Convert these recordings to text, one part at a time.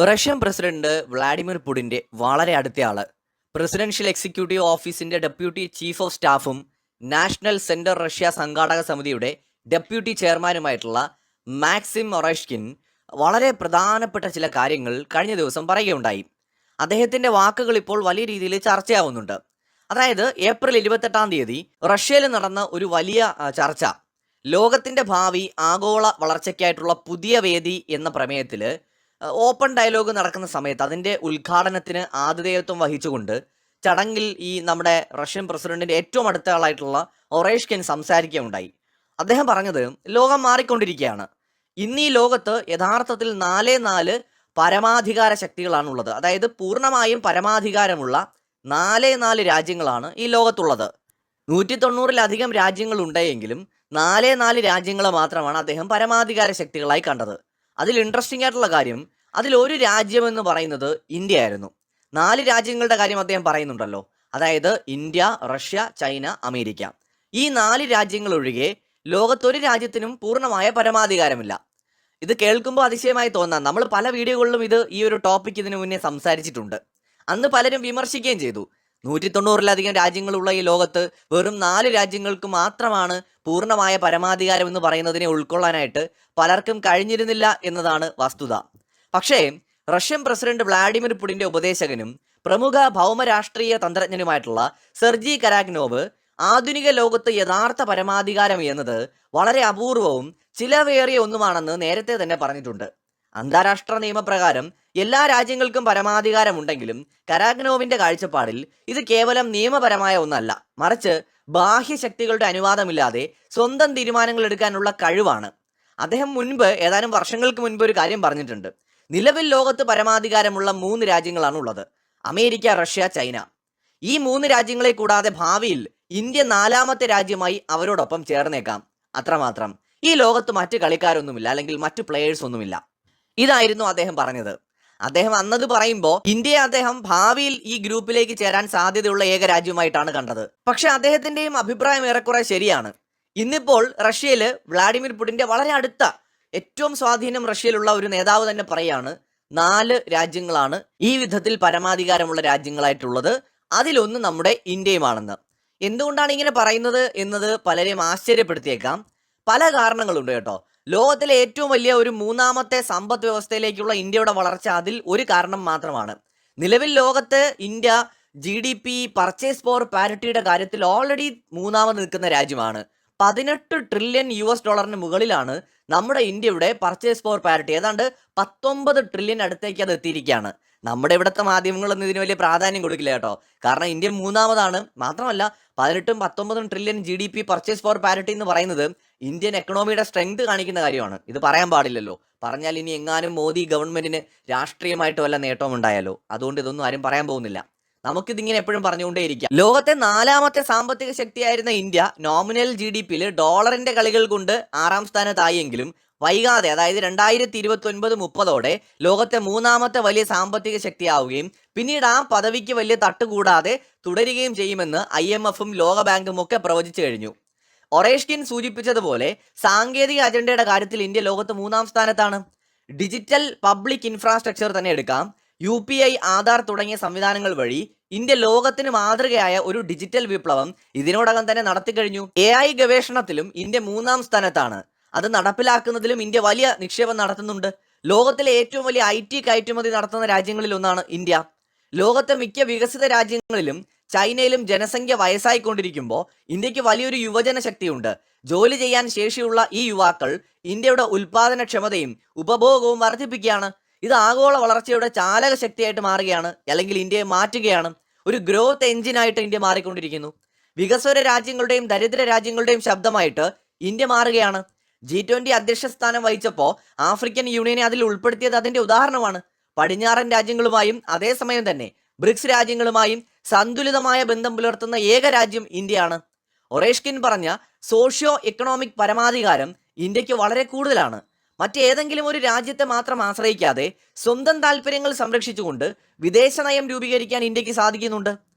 Russian president Vladimir പുടിൻ്റെ വളരെ അടുത്തയാള് പ്രസിഡൻഷ്യൽ എക്സിക്യൂട്ടീവ് ഓഫീസിന്റെ ഡെപ്യൂട്ടി ചീഫ് ഓഫ് സ്റ്റാഫും നാഷണൽ സെന്റർ റഷ്യ സംഘാടക സമിതിയുടെ ഡെപ്യൂട്ടി ചെയർമാനുമായിട്ടുള്ള മാക്സിം ഒറേഷ്കിൻ വളരെ പ്രധാനപ്പെട്ട ചില കാര്യങ്ങൾ കഴിഞ്ഞ ദിവസം പറയുകയുണ്ടായി. അദ്ദേഹത്തിന്റെ വാക്കുകൾ ഇപ്പോൾ വലിയ രീതിയിൽ ചർച്ചയാവുന്നുണ്ട്. അതായത് ഏപ്രിൽ 28 റഷ്യയിൽ നടന്ന ഒരു വലിയ ചർച്ച, ലോകത്തിന്റെ ഭാവി ആഗോള വളർച്ചയ്ക്കായിട്ടുള്ള പുതിയ വേദി എന്ന പ്രമേയത്തിൽ ഓപ്പൺ ഡയലോഗ് നടക്കുന്ന സമയത്ത് അതിൻ്റെ ഉദ്ഘാടനത്തിന് ആതിഥേയത്വം വഹിച്ചുകൊണ്ട് ചടങ്ങിൽ ഈ നമ്മുടെ റഷ്യൻ പ്രസിഡന്റിന്റെ ഏറ്റവും അടുത്ത ആളായിട്ടുള്ള ഒറേഷ്കിൻ സംസാരിക്കുകയുണ്ടായി. അദ്ദേഹം പറഞ്ഞത്, ലോകം മാറിക്കൊണ്ടിരിക്കുകയാണ്. ഇന്ന് ഈ ലോകത്ത് യഥാർത്ഥത്തിൽ 4 പരമാധികാര ശക്തികളാണുള്ളത്. അതായത് പൂർണ്ണമായും പരമാധികാരമുള്ള 4 രാജ്യങ്ങളാണ് ഈ ലോകത്തുള്ളത്. 190-ലധികം രാജ്യങ്ങൾ ഉണ്ടെങ്കിലും 4 രാജ്യങ്ങൾ മാത്രമാണ് അദ്ദേഹം പരമാധികാര ശക്തികളായി കണ്ടത്. അതിൽ ഇൻട്രസ്റ്റിംഗ് ആയിട്ടുള്ള കാര്യം, അതിലൊരു രാജ്യം എന്ന് പറയുന്നത് ഇന്ത്യ ആയിരുന്നു. 4 രാജ്യങ്ങളുടെ കാര്യം അദ്ദേഹം പറയുന്നുണ്ടല്ലോ. അതായത് ഇന്ത്യ, റഷ്യ, ചൈന, അമേരിക്ക. ഈ 4 രാജ്യങ്ങൾ ഒഴികെ ലോകത്തൊരു രാജ്യത്തിനും പൂർണ്ണമായ പരമാധികാരമില്ല. ഇത് കേൾക്കുമ്പോൾ അതിശയമായി തോന്നാം. നമ്മൾ പല വീഡിയോകളിലും ഈ ഒരു ടോപ്പിക് ഇതിനു മുന്നേ സംസാരിച്ചിട്ടുണ്ട്. അന്ന് പലരും വിമർശിക്കുകയും ചെയ്തു. 190-ലധികം രാജ്യങ്ങളുള്ള ഈ ലോകത്ത് വെറും 4 രാജ്യങ്ങൾക്ക് മാത്രമാണ് പൂർണ്ണമായ പരമാധികാരം എന്ന് പറയുന്നതിനെ ഉൾക്കൊള്ളാനായിട്ട് പലർക്കും കഴിഞ്ഞിരുന്നില്ല എന്നതാണ് വസ്തുത. പക്ഷേ റഷ്യൻ പ്രസിഡന്റ് വ്ളാഡിമിർ പുടിൻ്റെ ഉപദേശകനും പ്രമുഖ ഭൗമരാഷ്ട്രീയ തന്ത്രജ്ഞനുമായിട്ടുള്ള സെർജി കരാഗ്നോവ് ആധുനിക ലോകത്ത് യഥാർത്ഥ പരമാധികാരം എന്നത് വളരെ അപൂർവവും ചിലവേറിയ ഒന്നുമാണെന്ന് നേരത്തെ തന്നെ പറഞ്ഞിട്ടുണ്ട്. അന്താരാഷ്ട്ര നിയമപ്രകാരം എല്ലാ രാജ്യങ്ങൾക്കും പരമാധികാരമുണ്ടെങ്കിലും കരാഗ്നോവിന്റെ കാഴ്ചപ്പാടിൽ ഇത് കേവലം നിയമപരമായ ഒന്നല്ല, മറിച്ച് ബാഹ്യശക്തികളുടെ അനുവാദമില്ലാതെ സ്വന്തം തീരുമാനങ്ങൾ എടുക്കാനുള്ള കഴിവാണ്. അദ്ദേഹം ഏതാനും വർഷങ്ങൾക്ക് മുൻപ് ഒരു കാര്യം പറഞ്ഞിട്ടുണ്ട്. നിലവിൽ ലോകത്ത് പരമാധികാരമുള്ള 3 രാജ്യങ്ങളാണ് ഉള്ളത്: അമേരിക്ക, റഷ്യ, ചൈന. ഈ 3 രാജ്യങ്ങളെ കൂടാതെ ഭാവിയിൽ ഇന്ത്യ 4ാമത്തെ രാജ്യമായി അവരോടൊപ്പം ചേർന്നേക്കാം. അത്രമാത്രം. ഈ ലോകത്ത് മറ്റ് കളിക്കാരൊന്നുമില്ല, അല്ലെങ്കിൽ മറ്റു പ്ലേയേഴ്സ് ഒന്നുമില്ല. ഇതായിരുന്നു അദ്ദേഹം പറഞ്ഞത്. അദ്ദേഹം അന്നത് പറയുമ്പോൾ ഇന്ത്യയെ അദ്ദേഹം ഭാവിയിൽ ഈ ഗ്രൂപ്പിലേക്ക് ചേരാൻ സാധ്യതയുള്ള ഏക രാജ്യമായിട്ടാണ് കണ്ടത്. പക്ഷെ അദ്ദേഹത്തിന്റെയും അഭിപ്രായം ഏറെക്കുറെ ശരിയാണ്. ഇന്നിപ്പോൾ റഷ്യയിൽ വ്ളാഡിമിർ പുടിൻ്റെ വളരെ അടുത്ത, ഏറ്റവും സ്വാധീനം റഷ്യയിലുള്ള ഒരു നേതാവ് തന്നെ പറയാണ്, 4 രാജ്യങ്ങളാണ് ഈ വിധത്തിൽ പരമാധികാരമുള്ള രാജ്യങ്ങളായിട്ടുള്ളത്. അതിലൊന്ന് നമ്മുടെ ഇന്ത്യയുമാണെന്ന്. എന്തുകൊണ്ടാണ് ഇങ്ങനെ പറയുന്നത് എന്നത് പലരെയും ആശ്ചര്യപ്പെടുത്തിയേക്കാം. പല കാരണങ്ങളുണ്ട് കേട്ടോ. ലോകത്തിലെ ഏറ്റവും വലിയ ഒരു 3ാമത്തെ സമ്പദ് വ്യവസ്ഥയിലേക്കുള്ള ഇന്ത്യയുടെ വളർച്ച അതിൽ ഒരു കാരണം മാത്രമാണ്. നിലവിൽ ലോകത്ത് ഇന്ത്യ GDP പർച്ചേസ് പവർ പാരിറ്റിയുടെ കാര്യത്തിൽ ഓൾറെഡി 3ാമത് നിൽക്കുന്ന രാജ്യമാണ്. $18 ട്രില്യൺ മുകളിലാണ് നമ്മുടെ ഇന്ത്യയുടെ പർച്ചേസ് പവർ പാരിറ്റി. ഏതാണ്ട് 19 ട്രില്യൺ അടുത്തേക്ക് അത് എത്തിയിരിക്കുകയാണ്. നമ്മുടെ ഇവിടുത്തെ മാധ്യമങ്ങളൊന്നും ഇതിന് വലിയ പ്രാധാന്യം കൊടുക്കില്ല കേട്ടോ. കാരണം ഇന്ത്യ 3ാമതാണ്. മാത്രമല്ല 18-19 trillion GDP purchase power parity എന്ന് പറയുന്നത് ഇന്ത്യൻ എക്കണോമിയുടെ സ്ട്രെങ്ത് കാണിക്കുന്ന കാര്യമാണ്. ഇത് പറയാൻ പാടില്ലല്ലോ. പറഞ്ഞാൽ ഇനി എങ്ങാനും മോദി ഗവൺമെന്റിന് രാഷ്ട്രീയമായിട്ട് വല്ല നേട്ടവും ഉണ്ടായാലോ. അതുകൊണ്ട് ഇതൊന്നും ആരും പറയാൻ പോകുന്നില്ല. നമുക്കിതിങ്ങനെ എപ്പോഴും പറഞ്ഞുകൊണ്ടേയിരിക്കാം. ലോകത്തെ 4ാമത്തെ സാമ്പത്തിക ശക്തിയായിരുന്ന ഇന്ത്യ നോമിനൽ GDPയിൽ ഡോളറിന്റെ കളികൾ കൊണ്ട് 6ാം സ്ഥാനത്തായെങ്കിലും വൈകാതെ, അതായത് 2029-30 ലോകത്തെ 3ാമത്തെ വലിയ സാമ്പത്തിക ശക്തിയാവുകയും പിന്നീട് ആ പദവിക്ക് വലിയ തട്ടുകൂടാതെ തുടരുകയും ചെയ്യുമെന്ന് IMFും ലോകബാങ്കും ഒക്കെ പ്രവചിച്ചു കഴിഞ്ഞു. ഒറേഷ്കിൻ സൂചിപ്പിച്ചതുപോലെ സാങ്കേതിക അജണ്ടയുടെ കാര്യത്തിൽ ഇന്ത്യ ലോകത്ത് 3ാം സ്ഥാനത്താണ്. ഡിജിറ്റൽ പബ്ലിക് ഇൻഫ്രാസ്ട്രക്ചർ തന്നെ എടുക്കാം. UPI, ആധാർ തുടങ്ങിയ സംവിധാനങ്ങൾ വഴി ഇന്ത്യ ലോകത്തിന് മാതൃകയായ ഒരു ഡിജിറ്റൽ വിപ്ലവം ഇതിനോടകം തന്നെ നടത്തിക്കഴിഞ്ഞു. AI ഗവേഷണത്തിലും ഇന്ത്യ 3ാം സ്ഥാനത്താണ്. അത് നടപ്പിലാക്കുന്നതിലും ഇന്ത്യ വലിയ നിക്ഷേപം നടത്തുന്നുണ്ട്. ലോകത്തിലെ ഏറ്റവും വലിയ IT കയറ്റുമതി നടത്തുന്ന രാജ്യങ്ങളിൽ ഒന്നാണ് ഇന്ത്യ. ലോകത്തെ മിക്ക വികസിത രാജ്യങ്ങളിലും ചൈനയിലും ജനസംഖ്യ വയസ്സായിക്കൊണ്ടിരിക്കുമ്പോൾ ഇന്ത്യക്ക് വലിയൊരു യുവജന ശക്തിയുണ്ട്. ജോലി ചെയ്യാൻ ശേഷിയുള്ള ഈ യുവാക്കൾ ഇന്ത്യയുടെ ഉൽപാദനക്ഷമതയും ഉപഭോഗവും വർദ്ധിപ്പിക്കുകയാണ്. ഇത് ആഗോള വളർച്ചയുടെ ചാലക ശക്തിയായിട്ട് മാറുകയാണ്, അല്ലെങ്കിൽ ഇന്ത്യയെ മാറ്റുകയാണ്. ഒരു ഗ്രോത്ത് എഞ്ചിനായിട്ട് ഇന്ത്യ മാറിക്കൊണ്ടിരിക്കുന്നു. വികസ്വര രാജ്യങ്ങളുടെയും ദരിദ്ര രാജ്യങ്ങളുടെയും ശബ്ദമായിട്ട് ഇന്ത്യ മാറുകയാണ്. G20 അധ്യക്ഷ സ്ഥാനം വഹിച്ചപ്പോൾ ആഫ്രിക്കൻ യൂണിയനെ അതിൽ ഉൾപ്പെടുത്തിയത് അതിന്റെ ഉദാഹരണമാണ്. പടിഞ്ഞാറൻ രാജ്യങ്ങളുമായും അതേസമയം തന്നെ ബ്രിക്സ് രാജ്യങ്ങളുമായും സന്തുലിതമായ ബന്ധം പുലർത്തുന്ന ഏക രാജ്യം ഇന്ത്യയാണ്. ഒറേഷ്കിൻ പറഞ്ഞ സോഷ്യോ എക്കണോമിക് പരമാധികാരം ഇന്ത്യക്ക് വളരെ കൂടുതലാണ്. മറ്റേതെങ്കിലും ഒരു രാജ്യത്തെ മാത്രം ആശ്രയിക്കാതെ സ്വന്തം താല്പര്യങ്ങൾ സംരക്ഷിച്ചുകൊണ്ട് വിദേശ നയം രൂപീകരിക്കാൻ ഇന്ത്യക്ക് സാധിക്കുന്നുണ്ട്.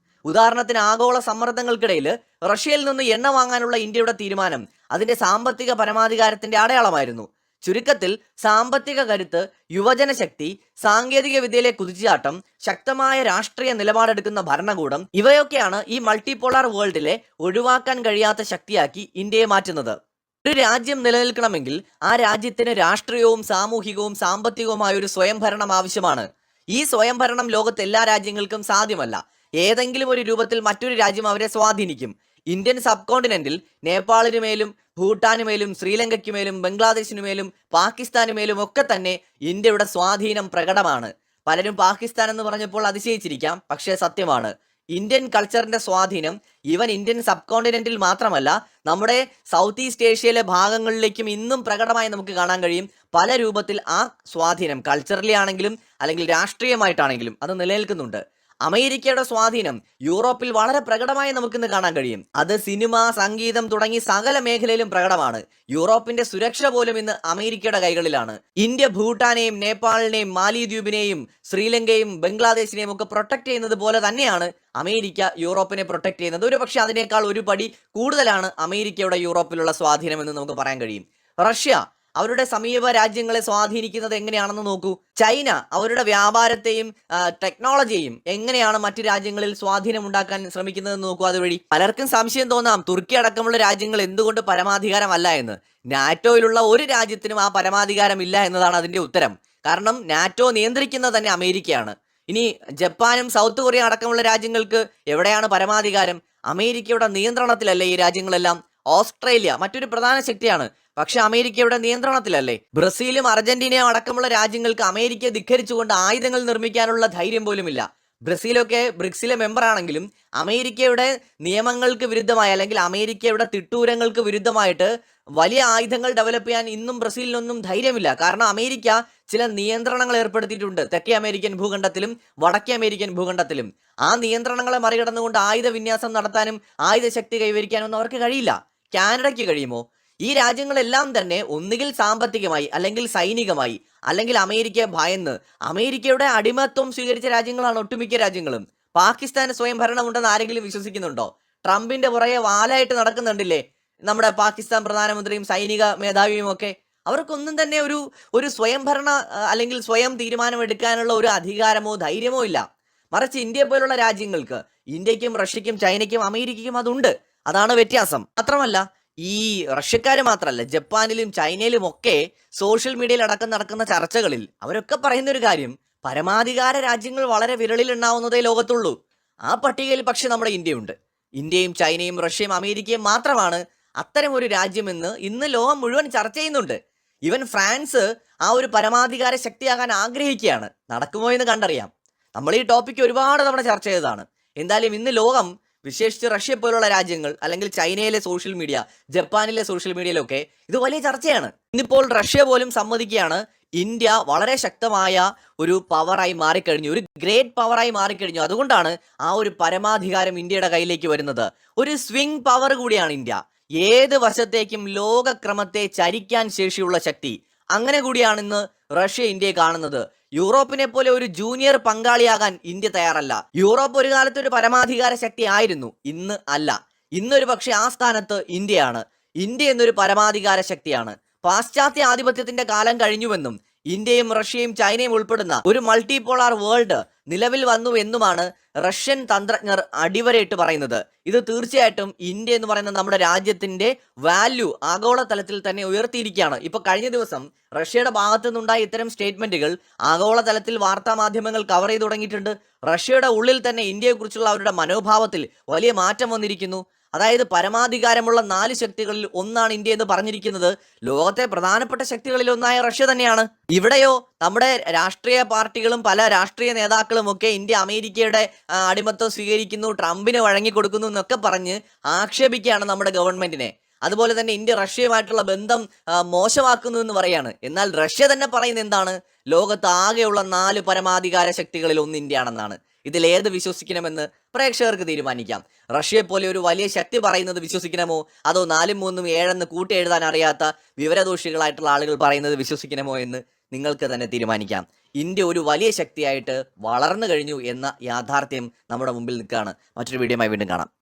ഉദാഹരണത്തിന് ആഗോള സമ്മർദ്ദങ്ങൾക്കിടയിൽ റഷ്യയിൽ നിന്ന് എണ്ണ വാങ്ങാനുള്ള ഇന്ത്യയുടെ തീരുമാനം അതിന്റെ സാമ്പത്തിക പരമാധികാരത്തിന്റെ അടയാളമായിരുന്നു. ചുരുക്കത്തിൽ സാമ്പത്തിക കരുത്ത്, യുവജന ശക്തി, സാങ്കേതിക വിദ്യയിലെ കുതിച്ചുചാട്ടം, ശക്തമായ രാഷ്ട്രീയ നിലപാടെടുക്കുന്ന ഭരണകൂടം ഇവയൊക്കെയാണ് ഈ മൾട്ടിപോളാർ വേൾഡിലെ ഒഴിവാക്കാൻ കഴിയാത്ത ശക്തിയാക്കി ഇന്ത്യയെ മാറ്റുന്നത്. ഒരു രാജ്യം നിലനിൽക്കണമെങ്കിൽ ആ രാജ്യത്തിന് രാഷ്ട്രീയവും സാമൂഹികവും സാമ്പത്തികവുമായ ഒരു സ്വയംഭരണം ആവശ്യമാണ്. ഈ സ്വയംഭരണം ലോകത്തെ എല്ലാ രാജ്യങ്ങൾക്കും സാധ്യമല്ല. ഏതെങ്കിലും ഒരു രൂപത്തിൽ മറ്റൊരു രാജ്യം അവരെ സ്വാധീനിക്കും. ഇന്ത്യൻ സബ് കോണ്ടിനെന്റിൽ നേപ്പാളിനു മേലും ഭൂട്ടാനു മേലും ശ്രീലങ്കയ്ക്ക് മേലും ബംഗ്ലാദേശിനു മേലും പാകിസ്ഥാനു മേലും ഒക്കെ തന്നെ ഇന്ത്യയുടെ സ്വാധീനം പ്രകടമാണ്. പലരും പാകിസ്ഥാൻ എന്ന് പറഞ്ഞപ്പോൾ അതിശയിച്ചിരിക്കാം, പക്ഷേ സത്യമാണ്. ഇന്ത്യൻ കൾച്ചറിന്റെ സ്വാധീനം ഈവൻ ഇന്ത്യൻ സബ് കോണ്ടിനെന്റിൽ മാത്രമല്ല, നമ്മുടെ സൗത്ത് ഈസ്റ്റ് ഏഷ്യയിലെ ഭാഗങ്ങളിലേക്കും ഇന്നും പ്രകടമായി നമുക്ക് കാണാൻ കഴിയും. പല രൂപത്തിൽ ആ സ്വാധീനം കൾച്ചറലി ആണെങ്കിലും അല്ലെങ്കിൽ രാഷ്ട്രീയമായിട്ടാണെങ്കിലും അത് നിലനിൽക്കുന്നുണ്ട്. അമേരിക്കയുടെ സ്വാധീനം യൂറോപ്പിൽ വളരെ പ്രകടമായി നമുക്കിന്ന് കാണാൻ കഴിയും. അത് സിനിമ, സംഗീതം തുടങ്ങി സകല മേഖലയിലും പ്രകടമാണ്. യൂറോപ്പിന്റെ സുരക്ഷ പോലും ഇന്ന് അമേരിക്കയുടെ കൈകളിലാണ്. ഇന്ത്യ ഭൂട്ടാനെയും നേപ്പാളിനെയും മാലിദ്വീപിനെയും ശ്രീലങ്കയും ബംഗ്ലാദേശിനെയും ഒക്കെ പ്രൊട്ടക്ട് ചെയ്യുന്നത് പോലെ തന്നെയാണ് അമേരിക്ക യൂറോപ്പിനെ പ്രൊട്ടക്ട് ചെയ്യുന്നത്. ഒരു പക്ഷേ അതിനേക്കാൾ ഒരു പടി കൂടുതലാണ് അമേരിക്കയുടെ യൂറോപ്പിലുള്ള സ്വാധീനം എന്ന് നമുക്ക് പറയാൻ കഴിയും. റഷ്യ അവരുടെ സമീപ രാജ്യങ്ങളെ സ്വാധീനിക്കുന്നത് എങ്ങനെയാണെന്ന് നോക്കൂ. ചൈന അവരുടെ വ്യാപാരത്തെയും ടെക്നോളജിയെയും എങ്ങനെയാണ് മറ്റു രാജ്യങ്ങളിൽ സ്വാധീനം ഉണ്ടാക്കാൻ ശ്രമിക്കുന്നതെന്ന് നോക്കൂ. അതുവഴി പലർക്കും സംശയം തോന്നാം, തുർക്കി അടക്കമുള്ള രാജ്യങ്ങൾ എന്തുകൊണ്ട് പരമാധികാരമല്ല എന്ന്. നാറ്റോയിലുള്ള ഒരു രാജ്യത്തിനും ആ പരമാധികാരം ഇല്ല എന്നതാണ് അതിന്റെ ഉത്തരം. കാരണം നാറ്റോ നിയന്ത്രിക്കുന്നത് തന്നെ അമേരിക്കയാണ്. ഇനി ജപ്പാനും സൗത്ത് കൊറിയ അടക്കമുള്ള രാജ്യങ്ങൾക്ക് എവിടെയാണ് പരമാധികാരം? അമേരിക്കയുടെ നിയന്ത്രണത്തിലല്ലേ ഈ രാജ്യങ്ങളെല്ലാം? ഓസ്ട്രേലിയ മറ്റൊരു പ്രധാന ശക്തിയാണ്, പക്ഷെ അമേരിക്കയുടെ നിയന്ത്രണത്തിലല്ലേ? ബ്രസീലും അർജന്റീനയും അടക്കമുള്ള രാജ്യങ്ങൾക്ക് അമേരിക്കയെ ധിക്കരിച്ചുകൊണ്ട് ആയുധങ്ങൾ നിർമ്മിക്കാനുള്ള ധൈര്യം പോലുമില്ല. ബ്രസീലൊക്കെ ബ്രിക്സിലെ മെമ്പറാണെങ്കിലും അമേരിക്കയുടെ നിയമങ്ങൾക്ക് വിരുദ്ധമായി അല്ലെങ്കിൽ അമേരിക്കയുടെ തിട്ടൂരങ്ങൾക്ക് വിരുദ്ധമായിട്ട് വലിയ ആയുധങ്ങൾ ഡെവലപ്പ് ചെയ്യാൻ ഇന്നും ബ്രസീലിനൊന്നും ധൈര്യമില്ല. കാരണം അമേരിക്ക ചില നിയന്ത്രണങ്ങൾ ഏർപ്പെടുത്തിയിട്ടുണ്ട് തെക്കേ അമേരിക്കൻ ഭൂഖണ്ഡത്തിലും വടക്കേ അമേരിക്കൻ ഭൂഖണ്ഡത്തിലും. ആ നിയന്ത്രണങ്ങളെ മറികടന്നുകൊണ്ട് ആയുധ വിന്യാസം നടത്താനും ആയുധ ശക്തി കൈവരിക്കാനും ഒന്നും അവർക്ക് കഴിയില്ല. കാനഡയ്ക്ക് കഴിയുമോ? ഈ രാജ്യങ്ങളെല്ലാം തന്നെ ഒന്നുകിൽ സാമ്പത്തികമായി അല്ലെങ്കിൽ സൈനികമായി അല്ലെങ്കിൽ അമേരിക്കയെ ഭയന്ന് അമേരിക്കയുടെ അടിമത്വം സ്വീകരിച്ച രാജ്യങ്ങളാണ് ഒട്ടുമിക്ക രാജ്യങ്ങളും. പാകിസ്ഥാന് സ്വയം ഭരണമുണ്ടെന്ന് ആരെങ്കിലും വിശ്വസിക്കുന്നുണ്ടോ? ട്രംപിന്റെ പുറകെ വാലായിട്ട് നടക്കുന്നുണ്ടില്ലേ നമ്മുടെ പാകിസ്ഥാൻ പ്രധാനമന്ത്രിയും സൈനിക മേധാവിയും ഒക്കെ? അവർക്കൊന്നും തന്നെ ഒരു സ്വയംഭരണ അല്ലെങ്കിൽ സ്വയം തീരുമാനമെടുക്കാനുള്ള ഒരു അധികാരമോ ധൈര്യമോ ഇല്ല. മറിച്ച് ഇന്ത്യയെ പോലുള്ള രാജ്യങ്ങൾക്ക്, ഇന്ത്യക്കും റഷ്യക്കും ചൈനയ്ക്കും അമേരിക്കയ്ക്കും അതുണ്ട്. അതാണ് വ്യത്യാസം. മാത്രമല്ല ഈ റഷ്യക്കാർ മാത്രമല്ല, ജപ്പാനിലും ചൈനയിലും ഒക്കെ സോഷ്യൽ മീഡിയയിൽ അടക്കം നടക്കുന്ന ചർച്ചകളിൽ അവരൊക്കെ പറയുന്ന ഒരു കാര്യം, പരമാധികാര രാജ്യങ്ങൾ വളരെ വിരളിൽ ഉണ്ടാവുന്നതേ ലോകത്തുള്ളൂ. ആ പട്ടികയിൽ പക്ഷെ നമ്മുടെ ഇന്ത്യയുണ്ട്. ഇന്ത്യയും ചൈനയും റഷ്യയും അമേരിക്കയും മാത്രമാണ് അത്തരം ഒരു രാജ്യമെന്ന് ഇന്ന് ലോകം മുഴുവൻ ചർച്ച ചെയ്യുന്നുണ്ട്. ഈവൻ ഫ്രാൻസ് ആ ഒരു പരമാധികാര ശക്തിയാകാൻ ആഗ്രഹിക്കുകയാണ്. നടക്കുമോ എന്ന് കണ്ടറിയാം. നമ്മൾ ഈ ടോപ്പിക്ക് ഒരുപാട് തവണ ചർച്ച ചെയ്തതാണ്. എന്തായാലും ഇന്ന് ലോകം, വിശേഷിച്ച് റഷ്യ പോലുള്ള രാജ്യങ്ങൾ അല്ലെങ്കിൽ ചൈനയിലെ സോഷ്യൽ മീഡിയ, ജപ്പാനിലെ സോഷ്യൽ മീഡിയയിലൊക്കെ ഇത് വലിയ ചർച്ചയാണ്. ഇന്നിപ്പോൾ റഷ്യ പോലും സമ്മതിക്കുകയാണ് ഇന്ത്യ വളരെ ശക്തമായ ഒരു പവറായി മാറിക്കഴിഞ്ഞു, ഒരു ഗ്രേറ്റ് പവറായി മാറിക്കഴിഞ്ഞു. അതുകൊണ്ടാണ് ആ ഒരു പരമാധികാരം ഇന്ത്യയുടെ കയ്യിലേക്ക് വരുന്നത്. ഒരു സ്വിംഗ് പവർ കൂടിയാണ് ഇന്ത്യ. ഏത് വശത്തേക്കും ലോകക്രമത്തെ ചരിക്കാൻ ശേഷിയുള്ള ശക്തി. അങ്ങനെ കൂടിയാണ് ഇന്ന് റഷ്യ ഇന്ത്യയെ കാണുന്നത്. യൂറോപ്പിനെ പോലെ ഒരു ജൂനിയർ പങ്കാളിയാകാൻ ഇന്ത്യ തയ്യാറല്ല. യൂറോപ്പ് ഒരു കാലത്ത് ഒരു പരമാധികാര ശക്തി ആയിരുന്നു, ഇന്ന് അല്ല. ഇന്നൊരു പക്ഷെ ആ സ്ഥാനത്ത് ഇന്ത്യയാണ്. ഇന്ത്യ എന്നൊരു പരമാധികാര ശക്തിയാണ്. പാശ്ചാത്യ ആധിപത്യത്തിന്റെ കാലം കഴിഞ്ഞുവെന്നും ഇന്ത്യയും റഷ്യയും ചൈനയും ഉൾപ്പെടുന്ന ഒരു മൾട്ടിപോളാർ വേൾഡ് നിലവിൽ വന്നു എന്നുമാണ് റഷ്യൻ തന്ത്രജ്ഞർ അടിവരയിട്ട് പറയുന്നത്. ഇത് തീർച്ചയായിട്ടും ഇന്ത്യ എന്ന് പറയുന്ന നമ്മുടെ രാജ്യത്തിന്റെ വാല്യൂ ആഗോളതലത്തിൽ തന്നെ ഉയർത്തിയിരിക്കുകയാണ്. ഇപ്പൊ കഴിഞ്ഞ ദിവസം റഷ്യയുടെ ഭാഗത്തു നിന്നുണ്ടായ ഇത്തരം സ്റ്റേറ്റ്മെന്റുകൾ ആഗോളതലത്തിൽ വാർത്താ മാധ്യമങ്ങൾ കവർ ചെയ്ത് തുടങ്ങിയിട്ടുണ്ട്. റഷ്യയുടെ ഉള്ളിൽ തന്നെ ഇന്ത്യയെക്കുറിച്ചുള്ള അവരുടെ മനോഭാവത്തിൽ വലിയ മാറ്റം വന്നിരിക്കുന്നു. അതായത് പരമാധികാരമുള്ള 4 ശക്തികളിൽ ഒന്നാണ് ഇന്ത്യ എന്ന് പറഞ്ഞിരിക്കുന്നത് ലോകത്തെ പ്രധാനപ്പെട്ട ശക്തികളിൽ ഒന്നായ റഷ്യ തന്നെയാണ്. ഇവിടെയോ നമ്മുടെ രാഷ്ട്രീയ പാർട്ടികളും പല രാഷ്ട്രീയ നേതാക്കളും ഒക്കെ ഇന്ത്യ അമേരിക്കയുടെ അടിമത്വം സ്വീകരിക്കുന്നു, ട്രംപിന് വഴങ്ങിക്കൊടുക്കുന്നു എന്നൊക്കെ പറഞ്ഞ് ആക്ഷേപിക്കുകയാണ് നമ്മുടെ ഗവൺമെന്റിനെ. അതുപോലെ തന്നെ ഇന്ത്യ റഷ്യയുമായിട്ടുള്ള ബന്ധം മോശമാക്കുന്നു എന്ന് പറയാണ്. എന്നാൽ റഷ്യ തന്നെ പറയുന്നത് എന്താണ്? ലോകത്ത് ആകെയുള്ള 4 പരമാധികാര ശക്തികളിൽ ഒന്ന് ഇന്ത്യയാണെന്നാണ്. ഇതിലേത് വിശ്വസിക്കണമെന്ന് പ്രേക്ഷകർക്ക് തീരുമാനിക്കാം. റഷ്യയെ പോലെ ഒരു വലിയ ശക്തി പറയുന്നത് വിശ്വസിക്കണമോ, അതോ 4ഉം 3ഉം 7 കൂട്ടി എഴുതാൻ അറിയാത്ത വിവരദോഷികളായിട്ടുള്ള ആളുകൾ പറയുന്നത് വിശ്വസിക്കണമോ എന്ന് നിങ്ങൾക്ക് തന്നെ തീരുമാനിക്കാം. ഇന്ത്യ ഒരു വലിയ ശക്തിയായിട്ട് വളർന്നു കഴിഞ്ഞു എന്ന യാഥാർത്ഥ്യം നമ്മുടെ മുമ്പിൽ നിൽക്കുകയാണ്. മറ്റൊരു വീഡിയോയുമായി വീണ്ടും കാണാം.